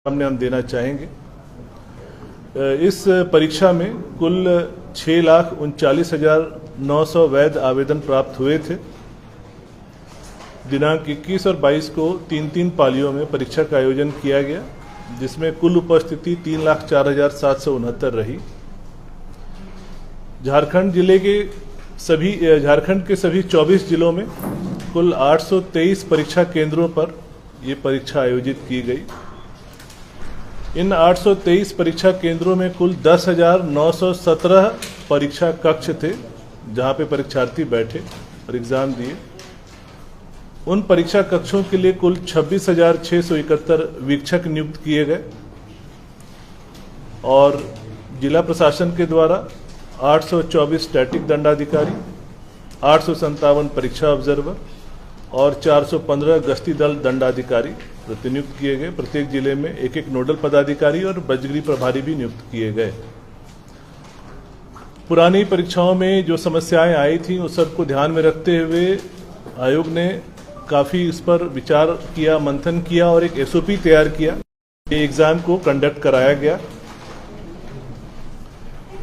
सामने हम देना चाहेंगे। इस परीक्षा में कुल 6,39,900 वैध आवेदन प्राप्त हुए थे। दिनांक 21 और 22 को 3-3 पालियों में परीक्षा का आयोजन किया गया, जिसमें कुल उपस्थिति 3,04,769 रही। झारखंड के सभी 24 जिलों में कुल 823 परीक्षा केंद्रों पर ये परीक्षा आयोजित की गई। इन 823 परीक्षा केंद्रों में कुल 10,917 परीक्षा कक्ष थे, जहां पे परीक्षार्थी बैठे और एग्जाम दिए। उन परीक्षा कक्षों के लिए कुल 26,671 वीक्षक नियुक्त किए गए और जिला प्रशासन के द्वारा 824 स्टैटिक दंडाधिकारी, 857 परीक्षा ऑब्जर्वर और 415 गश्ती दल दंडाधिकारी प्रतिनियुक्त किए गए। प्रत्येक जिले में एक एक नोडल पदाधिकारी और बजगीरी प्रभारी भी नियुक्त किए गए। पुरानी परीक्षाओं में जो समस्याएं आई थी उस सबको ध्यान में रखते हुए आयोग ने काफी इस पर विचार किया, मंथन किया और एक एसओपी तैयार किया। ये एग्जाम को कंडक्ट कराया गया।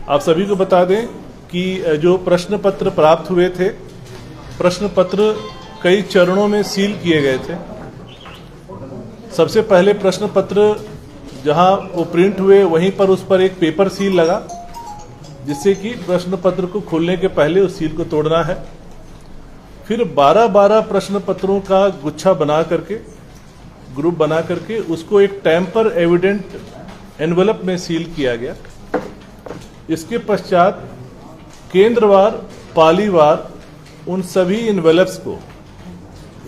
आप सभी को बता दें कि जो प्रश्न पत्र प्राप्त हुए थे, प्रश्न पत्र कई चरणों में सील किए गए थे। सबसे पहले प्रश्न पत्र जहां वो प्रिंट हुए वहीं पर उस पर एक पेपर सील लगा, जिससे कि प्रश्न पत्र को खोलने के पहले उस सील को तोड़ना है। फिर 12-12 प्रश्न पत्रों का गुच्छा बना करके, ग्रुप बना करके उसको एक टैंपर एविडेंट एनवेलप में सील किया गया। इसके पश्चात केंद्रवार, पालीवार उन सभी एनवेलप्स को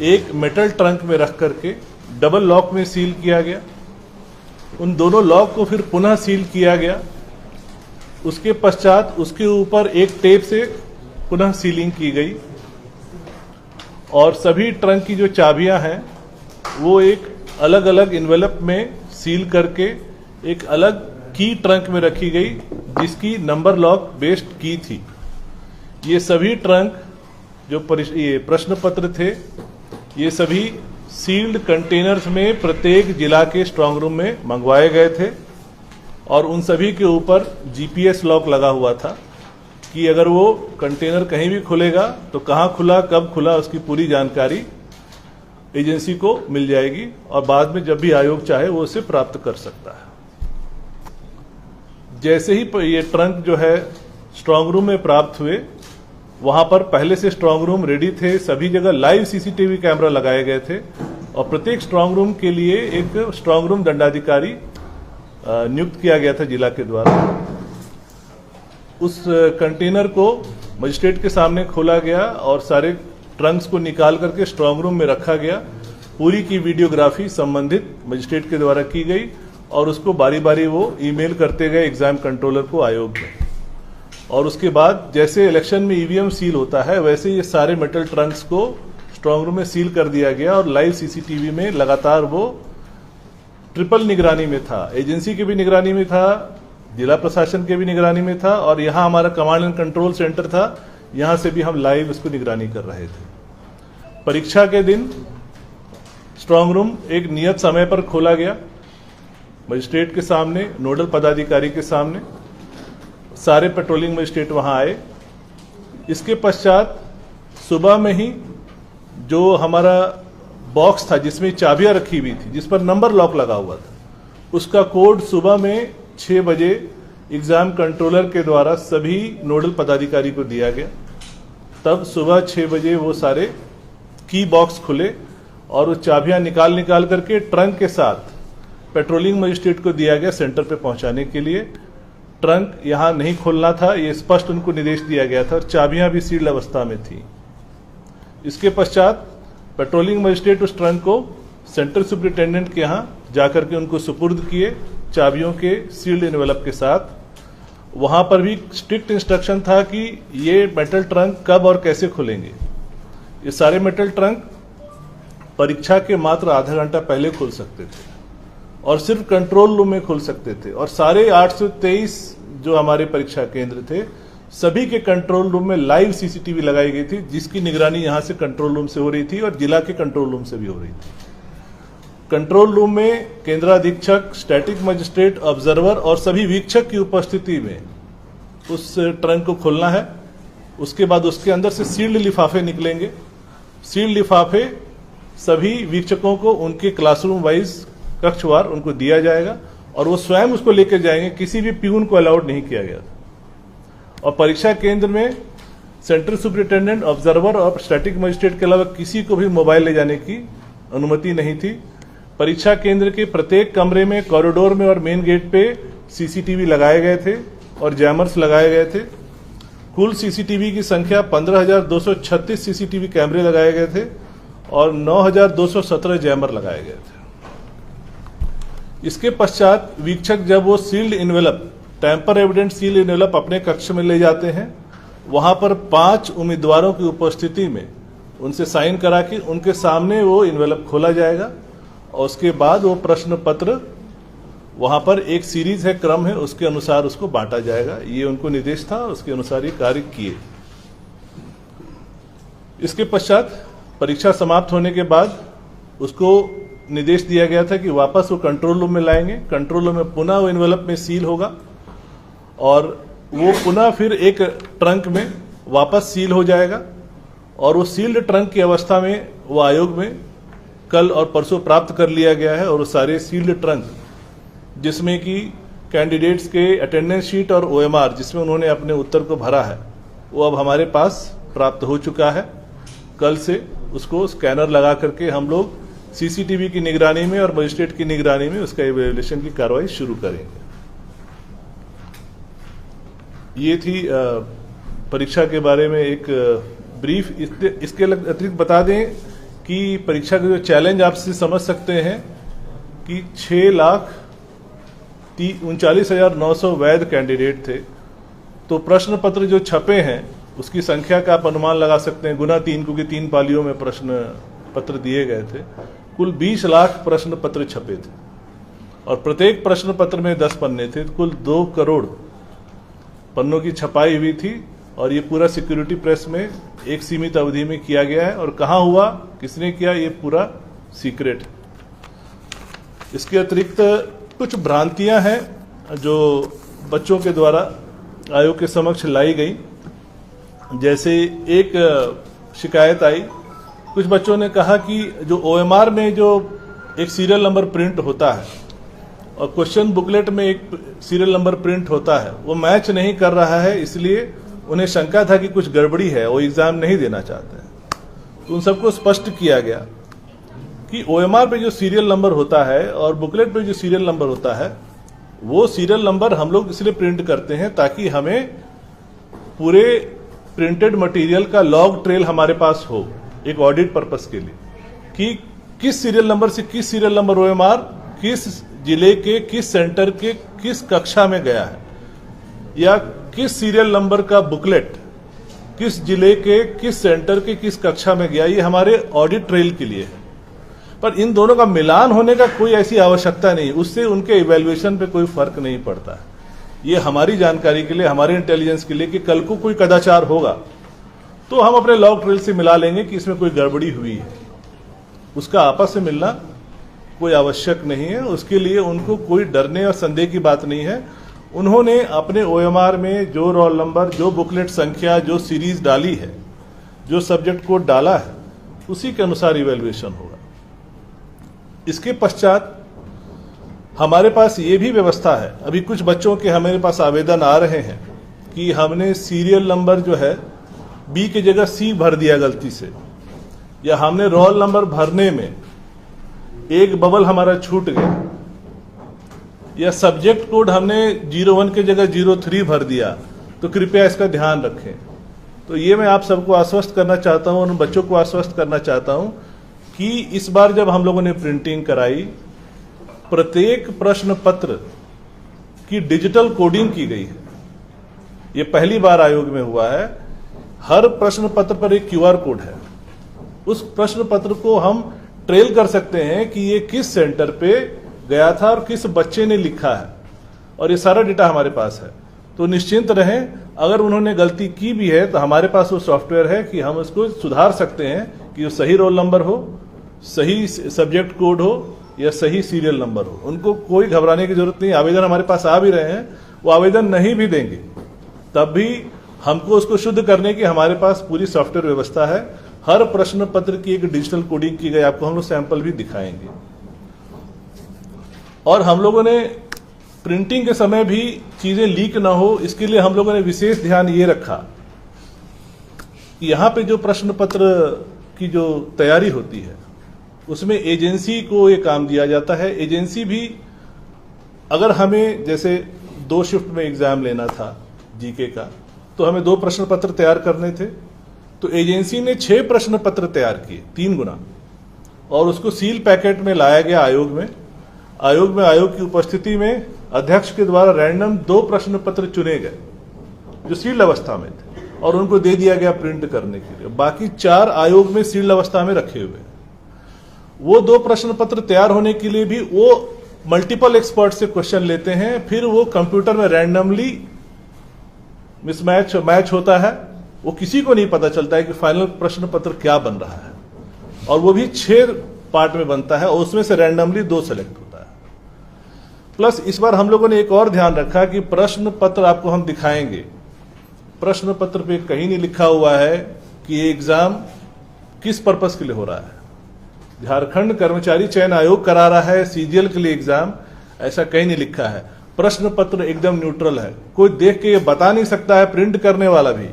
एक मेटल ट्रंक में रख करके डबल लॉक में सील किया गया। उन दोनों लॉक को फिर पुनः सील किया गया। उसके पश्चात उसके ऊपर एक टेप से पुनः सीलिंग की गई और सभी ट्रंक की जो चाबियां हैं वो एक अलग अलग एनवेलप में सील करके एक अलग की ट्रंक में रखी गई, जिसकी नंबर लॉक बेस्ड की थी। ये सभी ट्रंक जो ये प्रश्न पत्र थे, ये सभी सील्ड कंटेनर्स में प्रत्येक जिला के स्ट्रांग रूम में मंगवाए गए थे और उन सभी के ऊपर जीपीएस लॉक लगा हुआ था कि अगर वो कंटेनर कहीं भी खुलेगा तो कहाँ खुला, कब खुला, उसकी पूरी जानकारी एजेंसी को मिल जाएगी और बाद में जब भी आयोग चाहे वो उसे प्राप्त कर सकता है। जैसे ही ये ट्रंक जो है स्ट्रांग रूम में प्राप्त हुए, वहां पर पहले से स्ट्रांग रूम रेडी थे। सभी जगह लाइव सीसीटीवी कैमरा लगाए गए थे और प्रत्येक स्ट्रांग रूम के लिए एक स्ट्रांग रूम दंडाधिकारी नियुक्त किया गया था जिला के द्वारा। उस कंटेनर को मजिस्ट्रेट के सामने खोला गया और सारे ट्रंक्स को निकाल करके स्ट्रांग रूम में रखा गया। पूरी की वीडियोग्राफी संबंधित मजिस्ट्रेट के द्वारा की गई और उसको बारी बारी वो ईमेल करते गए एग्जाम कंट्रोलर को आयोग में। और उसके बाद जैसे इलेक्शन में ईवीएम सील होता है, वैसे ये सारे मेटल ट्रंक्स को स्ट्रांग रूम में सील कर दिया गया और लाइव सीसीटीवी में लगातार वो ट्रिपल निगरानी में था। एजेंसी की भी निगरानी में था, जिला प्रशासन के भी निगरानी में था और यहाँ हमारा कमांड एंड कंट्रोल सेंटर था, यहाँ से भी हम लाइव इसको निगरानी कर रहे थे। परीक्षा के दिन स्ट्रांग रूम एक नियत समय पर खोला गया, मजिस्ट्रेट के सामने, नोडल पदाधिकारी के सामने। सारे पेट्रोलिंग मजिस्ट्रेट वहां आए। इसके पश्चात सुबह में ही जो हमारा बॉक्स था जिसमें चाबियां रखी हुई थी, जिस पर नंबर लॉक लगा हुआ था, उसका कोड सुबह में 6 बजे एग्जाम कंट्रोलर के द्वारा सभी नोडल पदाधिकारी को दिया गया। तब सुबह 6 बजे वो सारे की बॉक्स खुले और वो चाबियां निकाल करके ट्रंक के साथ पेट्रोलिंग मजिस्ट्रेट को दिया गया सेंटर पे पहुंचाने के लिए। ट्रंक यहां नहीं खोलना था, ये स्पष्ट उनको निर्देश दिया गया था और चाबियां भी सील्ड अवस्था में थी। इसके पश्चात पेट्रोलिंग मजिस्ट्रेट उस ट्रंक को सेंटर सुपरिटेंडेंट के यहां जाकर के उनको सुपुर्द किए चाबियों के सील्ड एनवेलप के साथ। वहां पर भी स्ट्रिक्ट इंस्ट्रक्शन था कि ये मेटल ट्रंक कब और कैसे खुलेंगे। ये सारे मेटल ट्रंक परीक्षा के मात्र आधा घंटा पहले खुल सकते थे और सिर्फ कंट्रोल रूम में खुल सकते थे। और सारे 823 जो हमारे परीक्षा केंद्र थे, सभी के कंट्रोल रूम में लाइव सीसीटीवी लगाई गई थी, जिसकी निगरानी यहां से कंट्रोल रूम से हो रही थी और जिला के कंट्रोल रूम से भी हो रही थी। कंट्रोल रूम में केंद्राधीक्षक, स्टैटिक मजिस्ट्रेट, ऑब्जर्वर और सभी वीक्षक की उपस्थिति में उस ट्रंक को खोलना है। उसके बाद उसके अंदर से सील्ड लिफाफे निकलेंगे। सील्ड लिफाफे सभी वीक्षकों को उनके क्लासरूम वाइज कक्षवार उनको दिया जाएगा और वो स्वयं उसको लेकर जाएंगे। किसी भी प्यून को अलाउड नहीं किया गया और परीक्षा केंद्र में सेंट्रल सुपरिटेंडेंट, ऑब्जर्वर और स्टैटिक मजिस्ट्रेट के अलावा किसी को भी मोबाइल ले जाने की अनुमति नहीं थी। परीक्षा केंद्र के प्रत्येक कमरे में, कॉरिडोर में और मेन गेट पे सीसीटीवी लगाए गए थे और जैमर्स लगाए गए थे। कुल सीसीटीवी की संख्या 15,236 सीसीटीवी कैमरे लगाए गए थे और 9,217 जैमर लगाए गए थे। इसके पश्चात वीक्षक जब वो sealed envelope, tamper evident sealed envelope अपने कक्ष में ले जाते हैं, वहां पर 5 उम्मीदवारों की उपस्थिति में उनसे साइन करा के उनके सामने वो इन्वेलप खोला जाएगा और उसके बाद वो प्रश्न पत्र, वहां पर एक सीरीज है, क्रम है, उसके अनुसार उसको बांटा जाएगा। ये उनको निर्देश था, उसके अनुसार ये कार्य किए। इसके पश्चात परीक्षा समाप्त होने के बाद उसको निर्देश दिया गया था कि वापस वो कंट्रोल रूम में लाएंगे। कंट्रोल रूम में पुनः वो इन्वेलप में सील होगा और वो पुनः फिर एक ट्रंक में वापस सील हो जाएगा और वो सील्ड ट्रंक की अवस्था में वो आयोग में कल और परसों प्राप्त कर लिया गया है। और वो सारे सील्ड ट्रंक, जिसमें कि कैंडिडेट्स के अटेंडेंस शीट और OMR जिसमें उन्होंने अपने उत्तर को भरा है, वो अब हमारे पास प्राप्त हो चुका है। कल से उसको स्कैनर लगा करके हम लोग सीसीटीवी की निगरानी में और मजिस्ट्रेट की निगरानी में उसका इवैल्यूएशन की कार्रवाई शुरू करेंगे। ये थी परीक्षा के बारे में एक ब्रीफ। इसके अतिरिक्त बता दें कि परीक्षा का जो चैलेंज आपसे समझ सकते हैं कि 6,39,900 वैध कैंडिडेट थे, तो प्रश्न पत्र जो छपे हैं उसकी संख्या का आप अनुमान लगा सकते हैं, गुना 3, क्योंकि 3 पालियों में प्रश्न पत्र दिए गए थे। कुल 20 लाख प्रश्न पत्र छपे थे और प्रत्येक प्रश्न पत्र में 10 पन्ने थे। कुल 2 करोड़ पन्नों की छपाई हुई थी और ये पूरा सिक्योरिटी प्रेस में एक सीमित अवधि में किया गया है। और कहाँ हुआ, किसने किया, ये पूरा सीक्रेट है। इसके अतिरिक्त कुछ भ्रांतियां हैं जो बच्चों के द्वारा आयोग के समक्ष लाई गई। जैसे एक शिकायत आई, कुछ बच्चों ने कहा कि जो OMR में जो एक सीरियल नंबर प्रिंट होता है और क्वेश्चन बुकलेट में एक सीरियल नंबर प्रिंट होता है, वो मैच नहीं कर रहा है, इसलिए उन्हें शंका था कि कुछ गड़बड़ी है, वो एग्जाम नहीं देना चाहते हैं। तो उन सबको स्पष्ट किया गया कि OMR पे जो सीरियल नंबर होता है और बुकलेट पे जो सीरियल नंबर होता है, वो सीरियल नंबर हम लोग इसलिए प्रिंट करते हैं ताकि हमें पूरे प्रिंटेड मटेरियल का लॉग ट्रेल हमारे पास हो, एक ऑडिट पर्पस के लिए, कि किस सीरियल नंबर से किस सीरियल नंबर OMR किस जिले के किस सेंटर के किस कक्षा में गया है, या किस सीरियल नंबर का बुकलेट किस जिले के किस सेंटर के किस कक्षा में गया। ये हमारे ऑडिट ट्रेल के लिए है। पर इन दोनों का मिलान होने का कोई ऐसी आवश्यकता नहीं, उससे उनके इवैल्यूएशन पे कोई फर्क नहीं पड़ता है। ये हमारी जानकारी के लिए, हमारे इंटेलिजेंस के लिए कि कल को कोई कदाचार होगा तो हम अपने लॉग ट्रेल से मिला लेंगे कि इसमें कोई गड़बड़ी हुई है। उसका आपस से मिलना कोई आवश्यक नहीं है, उसके लिए उनको कोई डरने और संदेह की बात नहीं है। उन्होंने अपने OMR में जो रोल नंबर, जो बुकलेट संख्या, जो सीरीज डाली है, जो सब्जेक्ट कोड डाला है, उसी के अनुसार इवैल्यूएशन होगा। इसके पश्चात हमारे पास ये भी व्यवस्था है, अभी कुछ बच्चों के हमारे पास आवेदन आ रहे हैं कि हमने सीरियल नंबर जो है B की जगह C भर दिया गलती से, या हमने रोल नंबर भरने में एक बबल हमारा छूट गया, या सब्जेक्ट कोड हमने 01 की जगह 03 भर दिया, तो कृपया इसका ध्यान रखें। तो ये मैं आप सबको आश्वस्त करना चाहता हूं, उन बच्चों को आश्वस्त करना चाहता हूं कि इस बार जब हम लोगों ने प्रिंटिंग कराई, प्रत्येक प्रश्न पत्र की डिजिटल कोडिंग की गई है। ये पहली बार आयोग में हुआ है। हर प्रश्न पत्र पर एक QR कोड है, उस प्रश्न पत्र को हम ट्रेल कर सकते हैं कि ये किस सेंटर पे गया था और किस बच्चे ने लिखा है, और ये सारा डेटा हमारे पास है। तो निश्चिंत रहें, अगर उन्होंने गलती की भी है तो हमारे पास वो सॉफ्टवेयर है कि हम उसको सुधार सकते हैं कि वो सही रोल नंबर हो, सही सब्जेक्ट कोड हो या सही सीरियल नंबर हो। उनको कोई घबराने की जरूरत नहीं। आवेदन हमारे पास आ भी रहे हैं, वो आवेदन नहीं भी देंगे तब भी हमको उसको शुद्ध करने की हमारे पास पूरी सॉफ्टवेयर व्यवस्था है। हर प्रश्न पत्र की एक डिजिटल कोडिंग की गई, आपको हम लोग सैंपल भी दिखाएंगे। और हम लोगों ने प्रिंटिंग के समय भी चीजें लीक ना हो, इसके लिए हम लोगों ने विशेष ध्यान ये रखा कि यहां पे जो प्रश्न पत्र की जो तैयारी होती है उसमें एजेंसी को ये काम दिया जाता है। एजेंसी भी, अगर हमें जैसे 2 शिफ्ट में एग्जाम लेना था जीके का, तो हमें 2 प्रश्न पत्र तैयार करने थे, तो एजेंसी ने 6 प्रश्न पत्र तैयार किए, 3 गुना, और उसको सील पैकेट में लाया गया आयोग में। आयोग की उपस्थिति में अध्यक्ष के द्वारा रैंडम 2 प्रश्न पत्र चुने गए जो सील्ड अवस्था में थे और उनको दे दिया गया प्रिंट करने के लिए। बाकी 4 आयोग में सील्ड अवस्था में रखे हुए हैं। वो 2 प्रश्न पत्र तैयार होने के लिए भी वो मल्टीपल एक्सपर्ट से क्वेश्चन लेते हैं, फिर वो कंप्यूटर में रैंडमली मिसमैच मैच होता है। वो किसी को नहीं पता चलता है कि फाइनल प्रश्न पत्र क्या बन रहा है, और वो भी 6 पार्ट में बनता है और उसमें से रैंडमली 2 सेलेक्ट होता है। प्लस इस बार हम लोगों ने एक और ध्यान रखा कि प्रश्न पत्र आपको हम दिखाएंगे, प्रश्न पत्र पे कहीं नहीं लिखा हुआ है कि ये एग्जाम किस पर्पस के लिए हो रहा है। झारखंड कर्मचारी चयन आयोग करा रहा है सीजीएल के लिए एग्जाम, ऐसा कहीं नहीं लिखा है। प्रश्न पत्र एकदम न्यूट्रल है, कोई देख के ये बता नहीं सकता है, प्रिंट करने वाला भी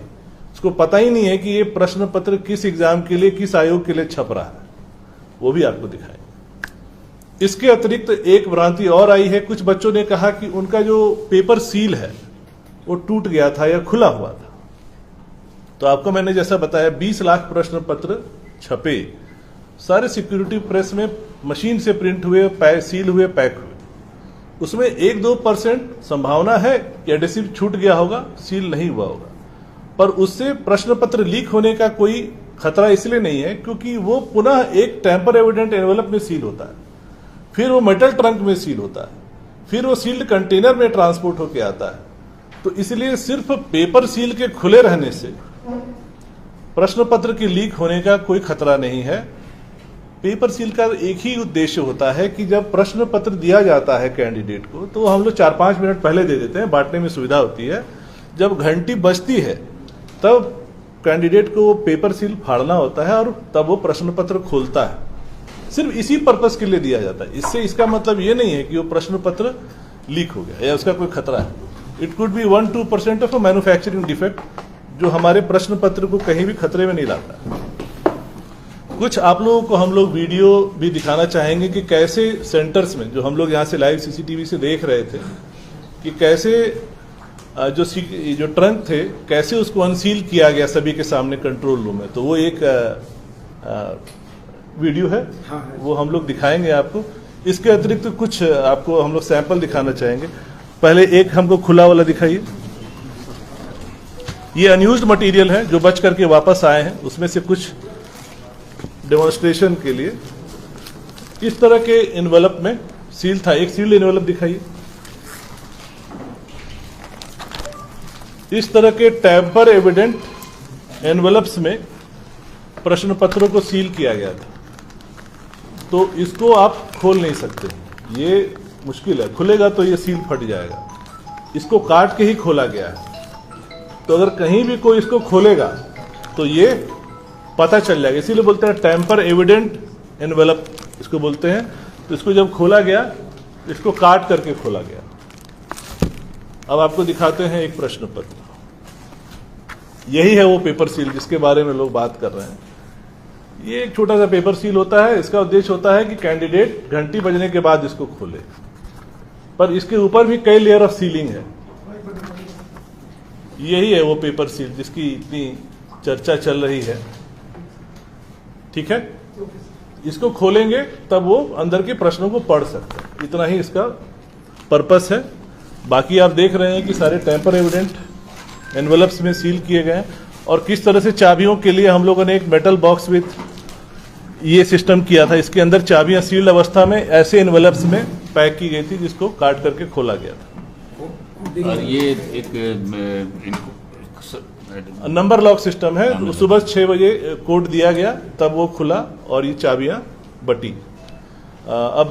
उसको पता ही नहीं है कि ये प्रश्न पत्र किस एग्जाम के लिए, किस आयोग के लिए छप रहा है, वो भी आपको दिखाएंगे। इसके अतिरिक्त एक भ्रांति और आई है, कुछ बच्चों ने कहा कि उनका जो पेपर सील है वो टूट गया था या खुला हुआ था। तो आपको मैंने जैसा बताया 20 लाख प्रश्न पत्र छपे, सारे सिक्योरिटी प्रेस में मशीन से प्रिंट हुए, सील हुए, पैक हुए। उसमें 1-2% संभावना है कि एडेसिव छूट गया होगा, सील नहीं हुआ होगा, पर उससे प्रश्न पत्र लीक होने का कोई खतरा इसलिए नहीं है क्योंकि वो पुनः एक टेम्पर एविडेंट एनवेलप में सील होता है, फिर वो मेटल ट्रंक में सील होता है, फिर वो सील्ड कंटेनर में ट्रांसपोर्ट होकर आता है। तो इसलिए सिर्फ पेपर सील के खुले रहने से प्रश्न पत्र की लीक होने का कोई खतरा नहीं है। पेपर सील का एक ही उद्देश्य होता है कि जब प्रश्न पत्र दिया जाता है कैंडिडेट को, तो हम लोग 4-5 मिनट पहले दे देते हैं, बांटने में सुविधा होती है। जब घंटी बजती है तब कैंडिडेट को पेपर सील फाड़ना होता है और तब वो प्रश्न पत्र खोलता है। सिर्फ इसी पर्पस के लिए दिया जाता है। इससे इसका मतलब ये नहीं है कि वो प्रश्न पत्र लीक हो गया या उसका कोई खतरा है। It could be 1-2% of a manufacturing defect जो हमारे प्रश्न पत्र को कहीं भी खतरे में नहीं लाता। कुछ आप लोगों को हम लोग वीडियो भी दिखाना चाहेंगे कि कैसे सेंटर्स में, जो हम लोग यहाँ से लाइव सीसीटीवी से देख रहे थे, कि कैसे जो ट्रंक थे कैसे उसको अनसील किया गया सभी के सामने कंट्रोल रूम में। तो वो एक वीडियो है, वो हम लोग दिखाएंगे आपको। इसके अतिरिक्त कुछ आपको हम लोग सैंपल दिखाना चाहेंगे। पहले एक हमको खुला वाला दिखाइए। ये अनयूज्ड मटेरियल है जो बच करके वापस आए हैं, उसमें से कुछ डेमोन्स्ट्रेशन के लिए। इस तरह के एनवेलप में सील था, एक सील्ड एनवेलप दिखाइए। इस तरह के टैम्पर एविडेंट एनवेलप्स में प्रश्न पत्रों को सील किया गया था, तो इसको आप खोल नहीं सकते, ये मुश्किल है। खुलेगा तो ये सील फट जाएगा। इसको काट के ही खोला गया है, तो अगर कहीं भी कोई इसको खोलेगा तो ये पता चल जाएगा। इसीलिए बोलते हैं टैम्पर एविडेंट एनवेलप इसको बोलते हैं। तो इसको जब खोला गया, इसको काट करके खोला गया। अब आपको दिखाते हैं एक प्रश्न पत्र। यही है वो पेपर सील जिसके बारे में लोग बात कर रहे हैं। ये एक छोटा सा पेपर सील होता है। इसका उद्देश्य होता है कि कैंडिडेट घंटी बजने के बाद इसको खोले, पर इसके ऊपर भी कई लेयर ऑफ सीलिंग है। यही है वो पेपर सील जिसकी इतनी चर्चा चल रही है। ठीक है, इसको खोलेंगे तब वो अंदर के प्रश्नों को पढ़ सकते हैं। इतना ही इसका पर्पस है। बाकी आप देख रहे हैं कि सारे टेम्पर एविडेंट एनवेलप्स में सील किए गए हैं। और किस तरह से चाबियों के लिए हम लोगों ने एक मेटल बॉक्स विथ ये सिस्टम किया था। इसके अंदर चाबियां सील्ड अवस्था में ऐसे एनवेलप्स में पैक की गई थी जिसको काट करके खोला गया था। और ये एक नंबर लॉक सिस्टम है। सुबह 6 बजे कोड दिया गया, तब वो खुला और ये चाबियां बटी। अब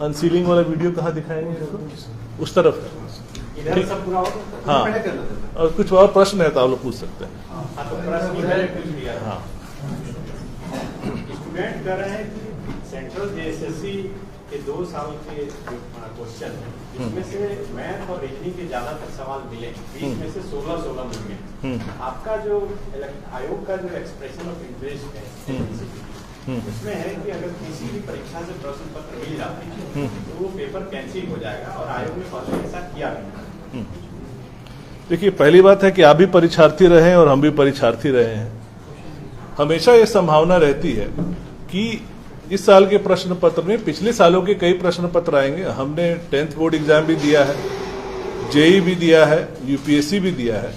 अनसीलिंग वाला वीडियो कहाँ दिखाएंगे इसको? उस तरफ इधर सब पूरा हो। हाँ, और कुछ और प्रश्न है तो आप लोग पूछ सकते हैं। हाँ, स्टूडेंट कह रहे हैं कि सेंट्रल जेएसएससी के 2 साल के क्वेश्चन है, जिसमें से मैथ और रीजनिंग के ज्यादातर सवाल मिले, 20 में से 16 मिल गए। आपका जो आयोग का जो एक्सप्रेशन ऑफ इंटरेस्ट है उसमें है कि अगर किसी भी परीक्षा से प्रश्न पत्र मिल जाते हैं तो वो पेपर कैंसिल हो जाएगा, और आयोग ने पहले ऐसा किया नहीं। देखिए, पहली बात है कि आप भी परीक्षार्थी रहे हैं और हम भी परीक्षार्थी रहे हैं। हमेशा ये संभावना रहती है कि इस साल के प्रश्न पत्र में पिछले सालों के कई प्रश्न पत्र आएंगे। हमने 10th बोर्ड एग्जाम भी दिया है, जेई भी दिया है, यूपीएससी भी दिया है।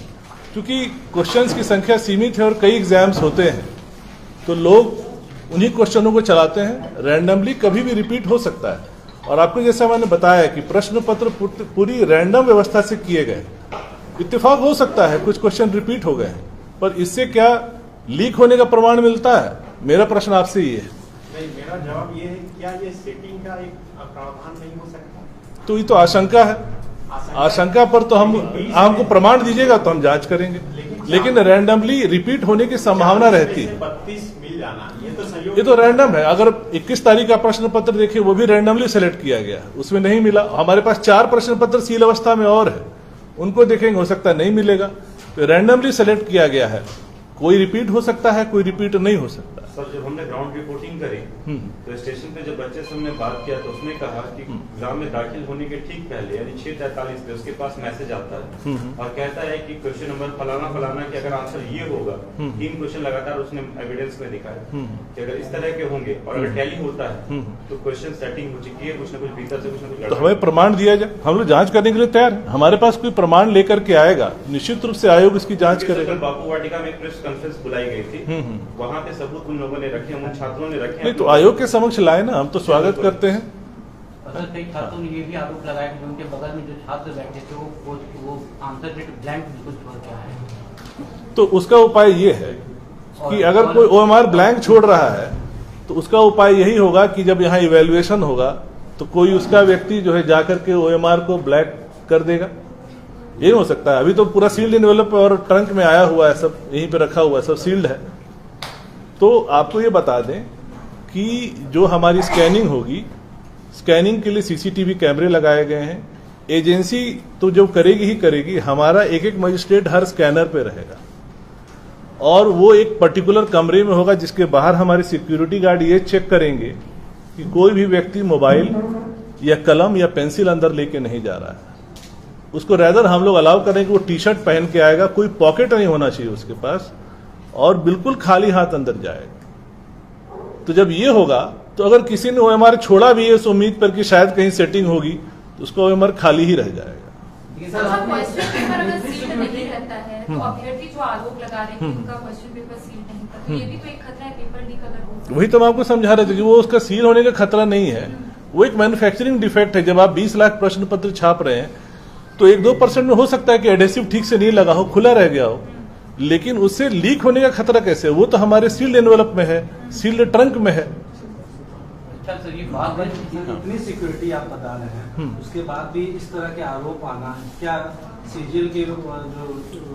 क्योंकि क्वेश्चंस की संख्या सीमित है और कई एग्जाम्स होते हैं, तो लोग उन्हीं क्वेश्चनों को चलाते हैं। रैंडमली कभी भी रिपीट हो सकता है। और आपको जैसा मैंने बताया कि प्रश्न पत्र पूरी रैंडम व्यवस्था से किए गए। इत्तेफाक हो सकता है कुछ क्वेश्चन रिपीट हो गए हैं, पर इससे क्या लीक होने का प्रमाण मिलता है? मेरा प्रश्न आपसे ये है। नहीं, मेरा जवाब ये है, क्या ये सेटिंग का एक प्रावधान नहीं हो सकता? तो ये तो आशंका है। आशंका पर तो हमको प्रमाण दीजिएगा तो हम जांच करेंगे, लेकिन रैंडमली रिपीट होने की संभावना रहती है। 32 मिल जाना ये तो रैंडम है। अगर 21 तारीख का प्रश्न पत्र देखिए, वो भी रैंडमली सेलेक्ट किया गया, उसमें नहीं मिला। हमारे पास 4 प्रश्न पत्र सील अवस्था में और है, उनको देखेंगे, हो सकता है नहीं मिलेगा। तो रैंडमली सेलेक्ट किया गया है। कोई रिपीट हो सकता है, कोई रिपीट नहीं हो सकता। सर, जब हमने ग्राउंड रिपोर्टिंग करी तो स्टेशन पे जब बच्चे से हमने बात किया तो उसने कहा कि एग्जाम में दाखिल होने के ठीक पहले यानी 6:43 पे उसके पास मैसेज आता है और कहता है कि क्वेश्चन नंबर फलाना फलाना कि अगर आंसर ये होगा। 3 क्वेश्चन लगातार उसने एविडेंस में दिखाया कि अगर इस तरह के होंगे और अगर टैली होता है तो क्वेश्चन सेटिंग हो चुकी है, कुछ न कुछ भीतर से कुछ न कुछ। तो हमें प्रमाण दिया जाए, हम लोग जांच करने के लिए तैयार है। हमारे पास कोई प्रमाण लेकर के आएगा, निश्चित रूप से आयोग इसकी जांच करेगा। बापू वाटिका में प्रेस कॉन्फ्रेंस बुलाई गई थी, वहाँ पे सबूत उन लोगों ने रखे, उन छात्रों ने रखे। नहीं तो आयोग के समक्ष लाए ना, हम तो स्वागत करते हैं। सर, कई छात्रों ने ये भी आरोप लगाया कि उनके बगल में जो छात्र बैठे थे वो आंसर शीट ब्लैंक बिल्कुल छोड़ के आए। तो उसका उपाय ये है कि अगर कोई ओएमआर ब्लैंक छोड़ रहा है तो उसका उपाय यही होगा कि जब यहाँ इवैल्यूएशन होगा तो कोई उसका व्यक्ति जो है जाकर के ओएमआर को ब्लैक कर देगा। ये हो सकता है। अभी तो पूरा सील्ड एनवेलप और ट्रंक में आया हुआ है, सब यहीं पे रखा हुआ है, सब सील्ड है। तो आपको ये बता दें कि जो हमारी स्कैनिंग होगी, स्कैनिंग के लिए सीसीटीवी कैमरे लगाए गए हैं। एजेंसी तो जो करेगी ही करेगी, हमारा एक एक मजिस्ट्रेट हर स्कैनर पे रहेगा और वो एक पर्टिकुलर कमरे में होगा जिसके बाहर हमारे सिक्योरिटी गार्ड ये चेक करेंगे कि कोई भी व्यक्ति मोबाइल या कलम या पेंसिल अंदर लेके नहीं जा रहा है। उसको रैदर हम लोग अलाउ करेंगे वो टी शर्ट पहन के आएगा, कोई पॉकेट नहीं होना चाहिए उसके पास और बिल्कुल खाली हाथ अंदर जाएगा। तो जब ये होगा तो अगर किसी ने ओएमआर छोड़ा भी है उस उम्मीद पर कि शायद कहीं सेटिंग होगी तो उसका ओएमआर खाली ही रह जाएगा। क्वेश्चन पेपर अगर सील्ड नहीं रहता है तो अभ्यर्थी जो आरोप लगा रहे हैं उनका क्वेश्चन पेपर सील्ड नहीं था, तो ये भी तो एक खतरा है पेपर लीक अगर हो। वही तो मैं आपको समझा रहे थे कि वो उसका सील होने का खतरा नहीं है, वो एक मैन्युफैक्चरिंग डिफेक्ट है। जब आप 20 लाख प्रश्न पत्र छाप रहे हैं तो 1-2% में हो सकता है कि एडेसिव ठीक से नहीं लगा हो, खुला रह गया हो, लेकिन उससे लीक होने का खतरा कैसे? वो तो हमारे सील्ड एनवेलप में है, सील्ड ट्रंक में है। अच्छा सर, ये बात इतनी सिक्योरिटी आप बता रहे हैं, उसके बाद भी इस तरह के आरोप आना, क्या सीजीएल के जो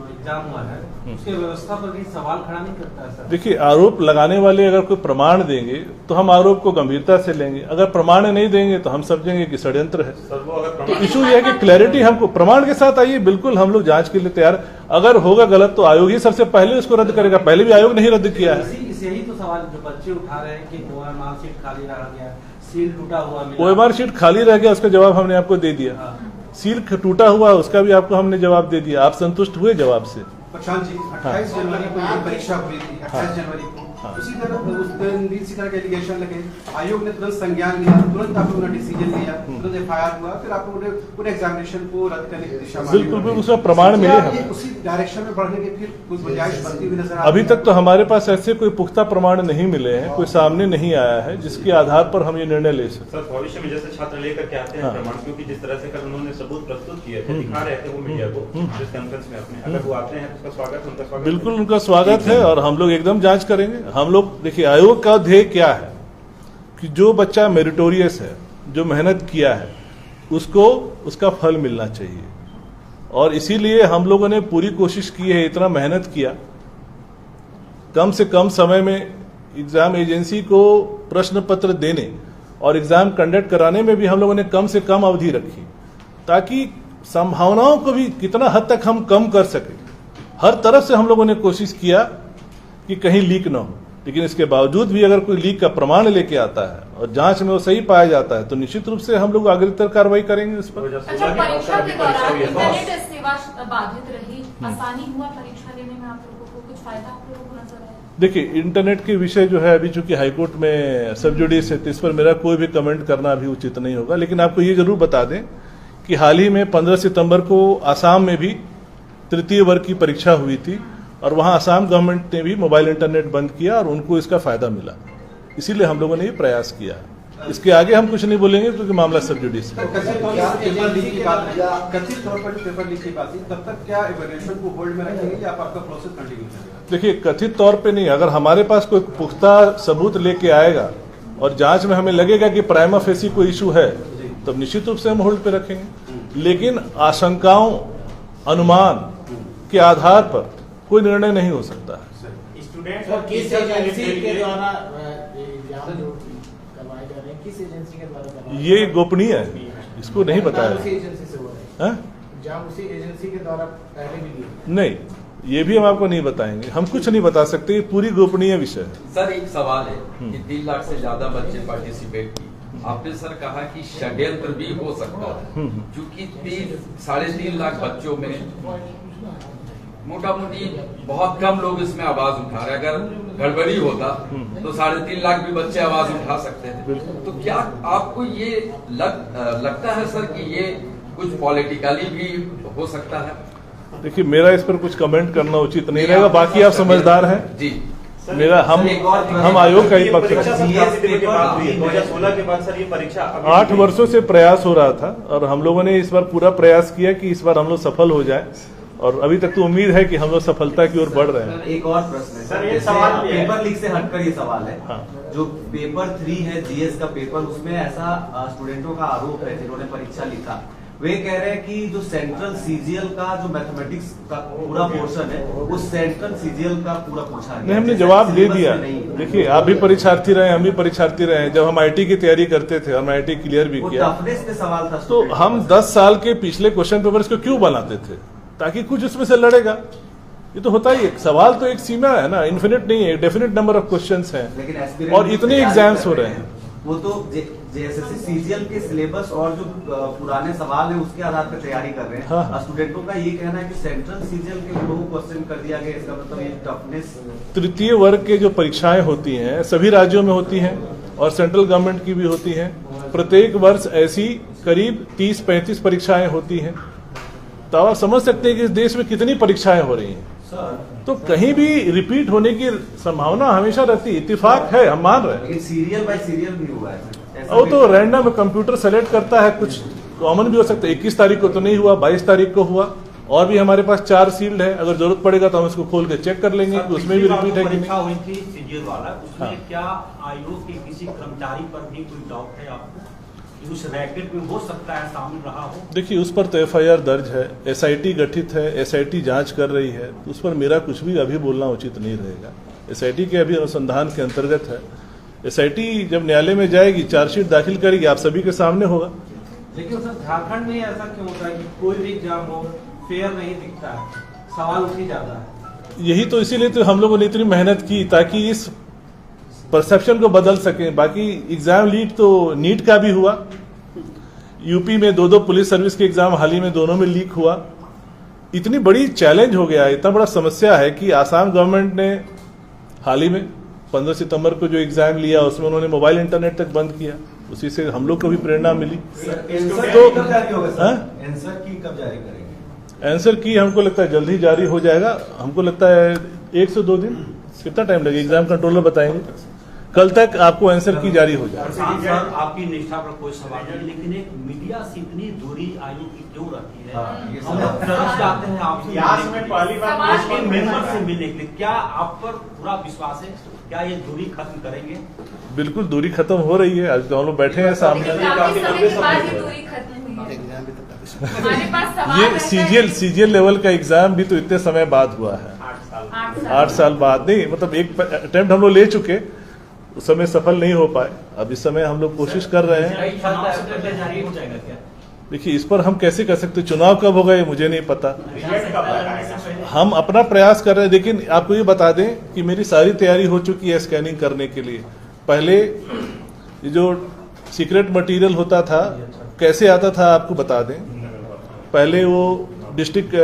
एग्जाम हुआ है उसके व्यवस्था पर भी सवाल खड़ा नहीं करता है सर? देखिए, आरोप लगाने वाले अगर कोई प्रमाण देंगे तो हम आरोप को गंभीरता से लेंगे, अगर प्रमाण नहीं देंगे तो हम समझेंगे कि षड्यंत्र है। तो इशू यह है कि क्लैरिटी हमको प्रमाण के साथ आइए, बिल्कुल हम लोग जांच के लिए तैयार। अगर होगा गलत तो आयोग ही सबसे पहले उसको रद्द करेगा, पहले भी आयोग नहीं रद्द किया है। यही तो सवाल जो बच्चे उठा रहे हैं कि ओएमआर शीट खाली रह गया, सील टूटा हुआ मिला। ओएमआर शीट खाली रह गया, उसका जवाब हमने आपको दे दिया। सील टूटा हुआ उसका भी आपको हमने जवाब दे दिया। आप संतुष्ट हुए जवाब से? प्रशांत जी, 28 जनवरी को ये परीक्षा हुई थी, 28 जनवरी को उसी तरह उस दिन भी इसी तरह के एलिगेशन लगे, आयोग ने तुरंत संज्ञान लिया, तुरंत आप लोगों ने डिसीजन लिया, तुरंत एफआईआर हुआ, फिर आप लोगों ने पूरे एग्जामिनेशन को रद्द करने की दिशा में बिल्कुल उसका प्रमाण मिले हमें। उसी डायरेक्शन में बढ़ने के फिर कुछ गुंजाइश बनती हुई नजर अभी तक तो हमारे पास ऐसे कोई पुख्ता प्रमाण नहीं मिले हैं, कोई सामने नहीं आया है जिसके आधार पर हम ये निर्णय ले सकते। सर, भविष्य में जैसे छात्र लेकर के आते हैं प्रमाण, क्योंकि जिस तरह से कल उन्होंने सबूत प्रस्तुत किए थे, दिखा रहे थे वो मीडिया को प्रेस कॉन्फ्रेंस में अपने, अगर वो आते हैं तो उसका स्वागत, उनका स्वागत। बिल्कुल उनका स्वागत है और हम लोग एकदम जांच करेंगे। हम लोग देखिए, आयोग का ध्येय क्या है कि जो बच्चा मेरिटोरियस है, जो मेहनत किया है, उसको उसका फल मिलना चाहिए। और इसीलिए हम लोगों ने पूरी कोशिश की है, इतना मेहनत किया, कम से कम समय में एग्जाम एजेंसी को प्रश्न पत्र देने और एग्जाम कंडक्ट कराने में भी हम लोगों ने कम से कम अवधि रखी, ताकि संभावनाओं को भी कितना हद तक हम कम कर सके। हर तरफ से हम लोगों ने कोशिश किया कि कहीं लीक ना हो, लेकिन इसके बावजूद भी अगर कोई लीक का प्रमाण लेके आता है और जांच में वो सही पाया जाता है तो निश्चित रूप से हम लोग अग्रतर कार्रवाई करेंगे इस पर। अच्छा, परीक्षा के दौरान इंटरनेट सेवा बाधित रही, आसानी हुआ परीक्षा लेने में, आप लोगों को कुछ फायदा आप लोगों को नजर आया? देखिए, इंटरनेट के विषय जो है अभी चूंकि हाईकोर्ट में सब जुडिस है, तो इस पर मेरा कोई भी कमेंट करना अभी उचित नहीं होगा। लेकिन आपको ये जरूर बता दें कि हाल ही में 15 सितंबर को आसाम में भी तृतीय वर्ग की परीक्षा हुई थी और वहां आसाम गवर्नमेंट ने भी मोबाइल इंटरनेट बंद किया और उनको इसका फायदा मिला। इसीलिए हम लोगों ने ये प्रयास किया। इसके आगे हम कुछ नहीं बोलेंगे क्योंकि मामला सब जुडिस है। कथित तौर पर पेपर लीक की बात थी, तब तक क्या इवैल्यूएशन को होल्ड में रखेंगे या आपका प्रोसेस कंटिन्यू चलेगा? देखिए, कथित तौर पे नहीं, अगर हमारे पास कोई पुख्ता सबूत लेके आएगा और जांच में हमें लगेगा कि प्राइमा फेसी कोई इशू है, तब निश्चित रूप से हम होल्ड पे रखेंगे। लेकिन आशंकाओं, अनुमान के आधार पर कोई निर्णय नहीं हो सकता है। स्टूडेंट और किस एजेंसी के द्वारा एग्जाम जो करवाए जा रहे हैं, किस एजेंसी के द्वारा करवाए? ये गोपनीय है, इसको नहीं बताया। उसी एजेंसी से हो रहा है हैं? एग्जाम उसी एजेंसी के द्वारा पहले भी दिए? नहीं, ये भी हम आपको नहीं बताएंगे, हम कुछ नहीं बता सकते, ये पूरी गोपनीय विषय है। सर, एक सवाल है कि 3 लाख से ज्यादा बच्चे पार्टिसिपेट किए, आपने सर कहा कि षड्यंत्र भी हो सकता है, क्योंकि 3-3.5 लाख बच्चों में मोटा मोटी बहुत कम लोग इसमें आवाज उठा रहे। अगर गड़बड़ी होता तो 3.5 लाख भी बच्चे आवाज उठा सकते थे। तो क्या आपको ये लगता है सर कि ये कुछ पॉलिटिकली भी हो सकता है? देखिए, मेरा इस पर कुछ कमेंट करना उचित नहीं रहेगा, बाकी आप समझदार हैं जी। मेरा हम आयोग का ही पक्ष है। 2016 के बाद सर ये परीक्षा 8 वर्षों से प्रयास हो रहा था और हम लोगों ने इस बार पूरा प्रयास किया कि इस बार हम लोग सफल हो जाए, और अभी तक तो उम्मीद है कि हम लोग सफलता की ओर बढ़ रहे हैं। एक और प्रश्न है सर, ये सवाल पेपर लीक से हटकर ये सवाल है। हाँ। जो पेपर 3 है जीएस का पेपर, उसमें ऐसा स्टूडेंटों का आरोप है जिन्होंने परीक्षा लिखा, वे कह रहे हैं कि जो सेंट्रल सीजीएल का जो मैथमेटिक्स का पूरा पोर्शन है वो सेंट्रल सीजीएल का पूरा पूछा गया। नहीं, हमने जवाब दे दिया। देखिए, आप भी परीक्षार्थी रहे, हम भी परीक्षार्थी रहे। जब हम आईटी की तैयारी करते थे, हम आईटी क्लियर भी किया, टफनेस पे सवाल था। तो हम 10 साल के पिछले क्वेश्चन पेपर्स को क्यों बनाते थे? ताकि कुछ उसमें से लड़ेगा। ये तो होता ही है, सवाल तो एक सीमा है ना, इन्फिनिट नहीं है, डेफिनेट नंबर ऑफ क्वेश्चंस हैं और इतने एग्जाम्स हो रहे हैं। वो तो जेएसएससी सीजीएल के सिलेबस और जो पुराने सवाल है उसके आधार पर तैयारी कर रहे हैं। हाँ। स्टूडेंटों का ये कहना है कि सेंट्रल सीजीएल के दो क्वेश्चन कर दिया गया, इसका मतलब ये टफनेस। तृतीय वर्ग के जो परीक्षाएं होती हैं सभी राज्यों में होती हैं और सेंट्रल गवर्नमेंट की भी होती हैं। प्रत्येक वर्ष ऐसी करीब 30-35 परीक्षाएं होती हैं। तो आप समझ सकते हैं कि इस देश में कितनी परीक्षाएं हो रही हैं, तो कहीं भी रिपीट होने की संभावना हमेशा रहती है। इत्तेफाक है, हम मान रहे हैं। लेकिन सीरियल बाय सीरियल भी हुआ है। वो तो रैंडम कंप्यूटर सेलेक्ट करता है, कुछ कॉमन भी हो सकता है। 21 तारीख को तो नहीं हुआ, 22 तारीख को हुआ, और भी हमारे पास 4 सील्ड है। अगर जरूरत पड़ेगा तो हम इसको खोल के चेक कर लेंगे कि उसमें भी रिपीट है कि परीक्षा नहीं। हुई थी सीजीएल वाला, उसमें हाँ। क्या आयोग के किसी कर्मचारी पर भी कोई डाउट है आपको कि उस रैकेट में हो सकता है शामिल रहा हो? देखिए, उस पर तो एफआईआर दर्ज है, एसआईटी गठित है, एसआईटी जांच कर रही है, तो उस पर मेरा कुछ भी अभी बोलना उचित नहीं रहेगा। एसआईटी के अभी अनुसंधान के अंतर्गत है। एसआईटी जब न्यायालय में जाएगी, चार्जशीट दाखिल करेगी, आप सभी के सामने होगा। लेकिन सर, झारखंड में ऐसा क्यों होता है कि कोई भी एग्जाम हो फेयर नहीं दिखता है, सवाल उठ ही जाता है? यही तो, इसीलिए तो हम लोगों ने इतनी मेहनत की ताकि इस परसेप्शन को बदल सके। बाकी एग्जाम लीक तो नीट का भी हुआ, यूपी में 2 पुलिस सर्विस के एग्जाम हाल ही में दोनों में लीक हुआ। इतनी बड़ी चैलेंज हो गया, इतना बड़ा समस्या है कि आसाम गवर्नमेंट ने हाल ही में 15 सितंबर को जो एग्जाम लिया उसमें उन्होंने मोबाइल इंटरनेट तक बंद किया। उसी से हम लोग को भी प्रेरणा मिली। आंसर की हमको लगता है जल्द ही जारी हो जाएगा। हमको लगता है 1 से 2 दिन, कितना टाइम लगेगा एग्जाम कंट्रोलर बताएंगे। कल तक आपको आंसर की जारी हो जाए। सर आपकी निष्ठा पर कोई सवाल नहीं, लेकिन एक मीडिया से इतनी दूरी आयोग की क्यों रखी है? हम लोग तरस जाते हैं आपसे इतिहास में पहली बार उसके मेंबर से मिलने के लिए। क्या आप पर पूरा विश्वास है? क्या ये दूरी खत्म करेंगे? बिल्कुल दूरी खत्म हो रही है। आज तो हम लोग बैठे हैं सामने। काफी समय के बाद ये दूरी खत्म हुई है। हमारे पास सवाल ये रहता है सीजीएल लेवल का एग्जाम भी तो इतने समय बाद हुआ है, 8 साल बाद। नहीं मतलब एक अटेम्प्ट हम लोग ले चुके, उस समय सफल नहीं हो पाए। अब इस समय हम लोग कोशिश कर रहे हैं। जारी हो जाएगा क्या? देखिए इस पर हम कैसे कर सकते, चुनाव कब होगा ये मुझे नहीं पता। हम अपना प्रयास कर रहे हैं, लेकिन आपको ये बता दें कि मेरी सारी तैयारी हो चुकी है स्कैनिंग करने के लिए। पहले ये जो सीक्रेट मटेरियल होता था कैसे आता था आपको बता दें। पहले वो डिस्ट्रिक्ट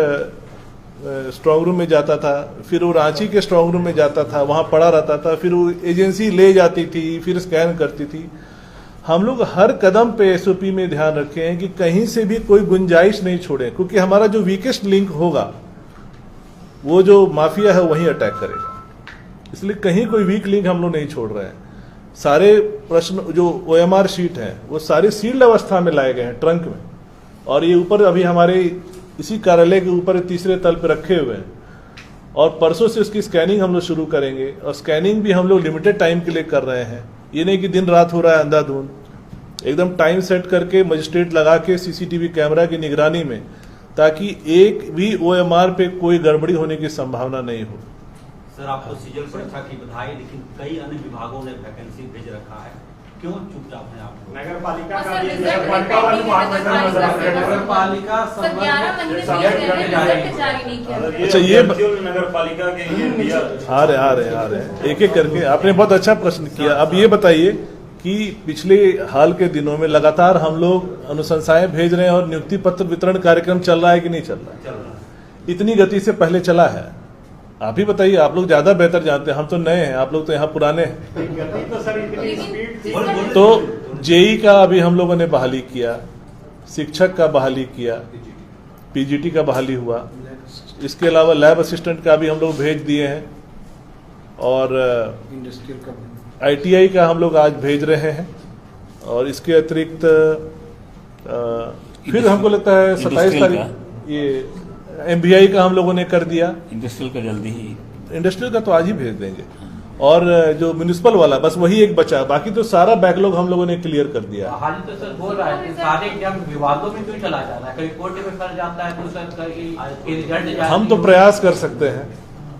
स्ट्रांग रूम में जाता था, फिर वो रांची के स्ट्रांग रूम में जाता था, वहाँ पड़ा रहता था, फिर वो एजेंसी ले जाती थी, फिर स्कैन करती थी। हम लोग हर कदम पे एसओपी में ध्यान रखे हैं कि कहीं से भी कोई गुंजाइश नहीं छोड़े, क्योंकि हमारा जो वीकेस्ट लिंक होगा वो जो माफिया है वहीं अटैक करेगा। इसलिए कहीं कोई वीक लिंक हम लोग नहीं छोड़ रहे हैं। सारे प्रश्न जो ओएमआर शीट है वो सारे सील्ड अवस्था में लाए गए हैं ट्रंक में, और ये ऊपर अभी हमारे इसी कार्यालय के ऊपर तीसरे तल पर रखे हुए हैं। और परसों से उसकी स्कैनिंग हम लोग शुरू करेंगे, और स्कैनिंग भी हम लोग लिमिटेड टाइम के लिए कर रहे हैं। ये नहीं कि दिन रात हो रहा है अंधाधुंध, एकदम टाइम सेट करके मजिस्ट्रेट लगा के सीसीटीवी कैमरा की निगरानी में, ताकि एक भी ओएमआर पे कोई गड़बड़ी होने की संभावना नहीं हो। सर आपको सीजीएल परीक्षा की बधाई, लेकिन कई अन्य विभागों ने वैकेंसी भेज रखा है, क्यों चुपचाप हैं आप? नगर पालिका का और भी सर, रिजल्ट पालिका सर 11 महीने से रिजल्ट जारी नहीं किया। अच्छा, ये नगर पालिका के ये दिया। आ रहे हैं एक एक करके। आपने बहुत अच्छा प्रश्न किया। अब ये बताइए कि पिछले हाल के दिनों में लगातार हम लोग अनुशंसाएं भेज रहे हैं और नियुक्ति पत्र वितरण कार्यक्रम चल रहा है कि नहीं चल रहा है? इतनी गति से पहले चला है? आप ही बताइए, आप लोग ज्यादा बेहतर जानते हैं, हम तो नए हैं, आप लोग तो यहाँ पुराने हैं। तो सर इतनी स्पीड थी। तो जेई का अभी हम लोगों ने बहाली किया, शिक्षक का बहाली किया, पीजीटी का बहाली हुआ, इसके अलावा लैब असिस्टेंट का भी हम लोग भेज दिए हैं, और आईटीआई का हम लोग आज भेज रहे हैं। और इसके अतिरिक्त फिर हमको लगता है 27 तारीख ये एमबीआई का हम लोगों ने कर दिया। इंडस्ट्रियल का जल्दी ही, इंडस्ट्रियल का तो आज ही भेज देंगे। और जो म्युनिसिपल वाला बस वही एक बचा, बाकी तो सारा बैकलॉग हम लोगों ने क्लियर कर दिया। हाल तो सर बोल रहा है कि सारे एग्जाम विवादों में क्यों चला जाता है, कहीं कोर्ट में फंस जाता है तो सर रिजल्ट। हम तो प्रयास कर सकते हैं,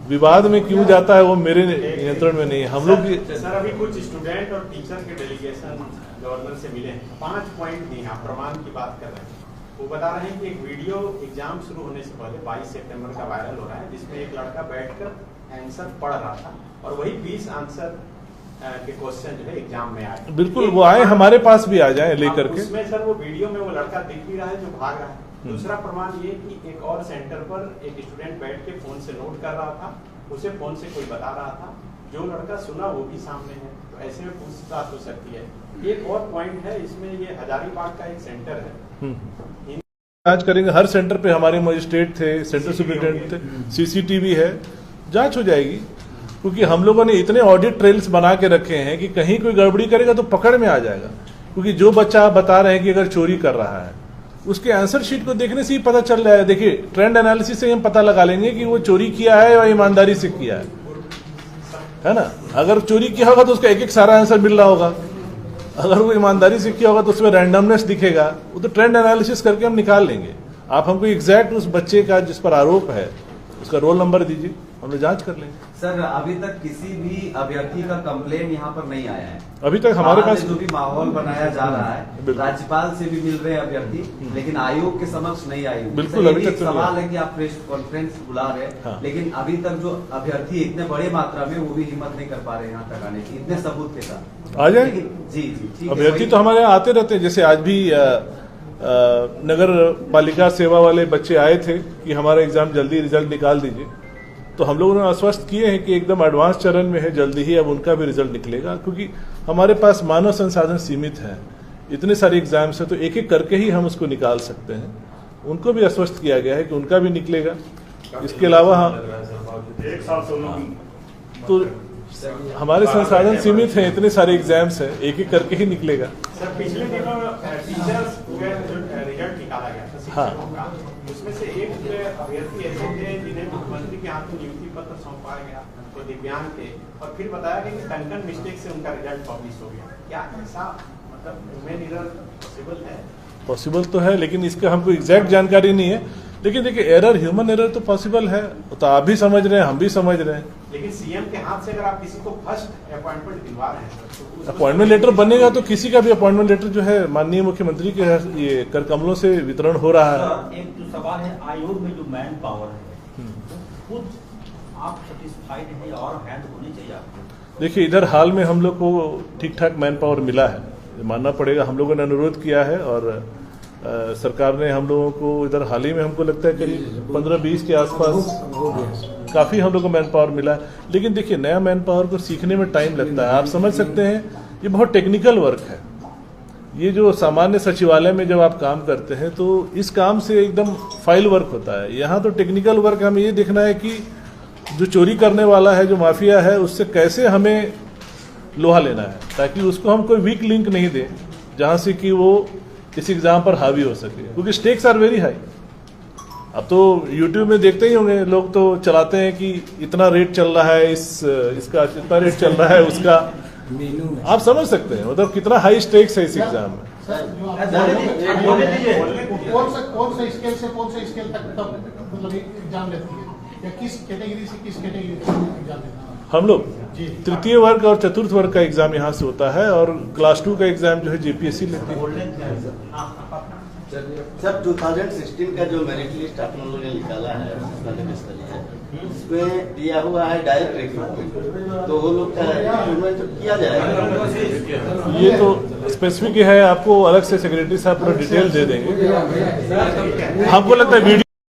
विवाद में क्यों जाता है वो मेरे नियंत्रण में नहीं है। हम लोग सर अभी कुछ स्टूडेंट और टीचर के डेलीगेशन गवर्नर से मिले, 5 पॉइंट दिए, आप प्रमाण की बात कर रहे हैं। वो बता रहे हैं कि एक वीडियो एग्जाम शुरू होने से पहले 22 सितंबर का वायरल हो रहा है, जिसमें एक लड़का बैठकर आंसर पढ़ रहा था, और वही 20 आंसर के क्वेश्चन जो है एग्जाम में आए। बिल्कुल वो आए, हमारे पास भी आ जाए लेकर के। उसमें सर वो वीडियो में वो लड़का दिख भी रहा है जो भाग रहा है। दूसरा प्रमाण ये कि एक और सेंटर पर एक स्टूडेंट बैठ के फोन से नोट कर रहा था, उसे फोन से कोई बता रहा था, जो लड़का सुना वो भी सामने है, तो ऐसे में पूछताछ हो सकती है। एक और पॉइंट है इसमें, ये हजारीबाग का एक सेंटर है, जांच करेंगे। हर सेंटर पे हमारे मजिस्ट्रेट थे, सेंटर सुपरिटेंडेंट थे, सीसीटीवी है, जांच हो जाएगी। क्योंकि हम लोगों ने इतने ऑडिट ट्रेल्स बना के रखे हैं कि कहीं कोई गड़बड़ी करेगा तो पकड़ में आ जाएगा। क्योंकि जो बच्चा आप बता रहे हैं कि अगर चोरी कर रहा है, उसके आंसर शीट को देखने से ही पता चल रहा है। देखिए ट्रेंड एनालिसिस से हम पता लगा लेंगे कि वो चोरी किया है या ईमानदारी से किया है ना। अगर चोरी किया होगा तो उसका एक एक सारा आंसर मिल रहा होगा, अगर वो ईमानदारी से किया होगा तो उसमें रैंडमनेस दिखेगा। वो तो ट्रेंड एनालिसिस करके हम निकाल लेंगे। आप हमको एग्जैक्ट उस बच्चे का जिस पर आरोप है उसका रोल नंबर दीजिए, हम लोग जांच कर लेंगे। सर अभी तक किसी भी अभ्यर्थी का कंप्लेन यहाँ पर नहीं आया है अभी तक हमारे पास। जो भी माहौल बनाया जा रहा है, राज्यपाल से भी मिल रहे हैं अभ्यर्थी, लेकिन आयोग के समक्ष नहीं आई। बिल्कुल अभी तक सवाल है कि आप प्रेस कॉन्फ्रेंस बुला रहे हैं, हाँ। लेकिन अभी तक जो अभ्यर्थी इतने बड़े मात्रा में, वो भी हिम्मत नहीं कर पा रहे यहाँ तक आने की, इतने सबूत के साथ आ जाए। जी ठीक है। अभ्यर्थी तो हमारे यहाँ आते रहते हैं, जैसे आज भी नगर पालिका सेवा वाले बच्चे आए थे कि हमारा एग्जाम जल्दी रिजल्ट निकाल दीजिए, तो हम लोगों ने आश्वस्त किए हैं कि एकदम एडवांस चरण में है, जल्दी ही अब उनका भी रिजल्ट निकलेगा। क्योंकि हमारे पास मानव संसाधन सीमित है, इतने सारे एग्जाम्स हैं, तो एक एक करके ही हम उसको निकाल सकते हैं। उनको भी आश्वस्त किया गया है कि उनका भी निकलेगा। इसके अलावा हम तो हमारे संसाधन सीमित हैं, इतने सारे एग्जाम्स हैं, एक एक करके ही निकलेगा। सर पिछले दिनों टीचर्स रिजल्ट निकाला गया था शिक्षकों का, उसमें से एक अभ्यर्थी ऐसे थे जिन्हें मुख्यमंत्री के हाथ में नियुक्ति पत्र सौंपा गया, तो दिव्यांग थे, और फिर बताया गया कि टंकन मिस्टेक से उनका रिजल्ट पब्लिश हो गया। क्या ऐसा मतलब ह्यूमन एरर पॉसिबल है? पॉसिबल तो है, लेकिन इसका हमको एग्जैक्ट जानकारी नहीं है। लेकिन देखिए, एरर, ह्यूमन एरर तो पॉसिबल है, तो आप भी समझ रहे हैं, हम भी समझ रहे हैं। लेकिन सीएम के हाथ से अगर आप किसी को फर्स्ट अपॉइंटमेंट दिलवा रहे हैं, अपॉइंटमेंट लेटर बनेगा तो किसी का भी अपॉइंटमेंट लेटर जो है माननीय मुख्यमंत्री के ये कर कमलों से वितरण हो रहा है। एक जो सवाल है, आयोग में जो मैन पावर है, खुद आप सेटिस्फाइड है और हैंड होनी चाहिए आपको? देखिए, इधर हाल में हम लोग को ठीक ठाक मैन पावर मिला है, मानना पड़ेगा। हम लोगों ने अनुरोध किया है और सरकार ने हम लोगों को इधर हाल ही में, हमको लगता है करीब 15-20 के आसपास काफ़ी हम लोग को मैन पावर मिला है। लेकिन देखिए, नया मैन पावर को सीखने में टाइम लगता है। आप समझ सकते हैं, ये बहुत टेक्निकल वर्क है। ये जो सामान्य सचिवालय में जब आप काम करते हैं तो इस काम से एकदम फाइल वर्क होता है। यहाँ तो टेक्निकल वर्क हमें ये देखना है कि जो चोरी करने वाला है, जो माफिया है, उससे कैसे हमें लोहा लेना है, ताकि उसको हम कोई वीक लिंक नहीं दें जहाँ से कि वो इस एग्जाम पर हावी हो सके, क्योंकि स्टेक्स आर वेरी हाई। अब तो यूट्यूब में देखते ही होंगे, लोग तो चलाते हैं कि इतना रेट चल रहा है, इसका इतना रेट चल रहा है, उसका आप समझ सकते हैं मतलब कितना हाई स्टेक्स है इस एग्जाम में। कौन सा स्केल से कौन सा स्केल तक मतलब एग्जाम लेती है, या किस कैटेगरी से किस कैटेगरी तक एग्जाम लेती है? हम लोग तृतीय वर्ग और चतुर्थ वर्ग का एग्जाम यहाँ से होता है, और क्लास 2 का एग्जाम जो है जेपीएससी लेती है। सर 2016 का जो मेरिट लिस्ट आप लोगों ने निकाला है, इसमें दिया हुआ है डायरेक्ट रिक्रूटमेंट, तो वो लोग का रिक्रूटमेंट किया जाएगा? ये तो स्पेसिफिक है, आपको अलग से सेक्रेटरी साहब पूरा डिटेल दे देंगे। हमको लगता है वीडियो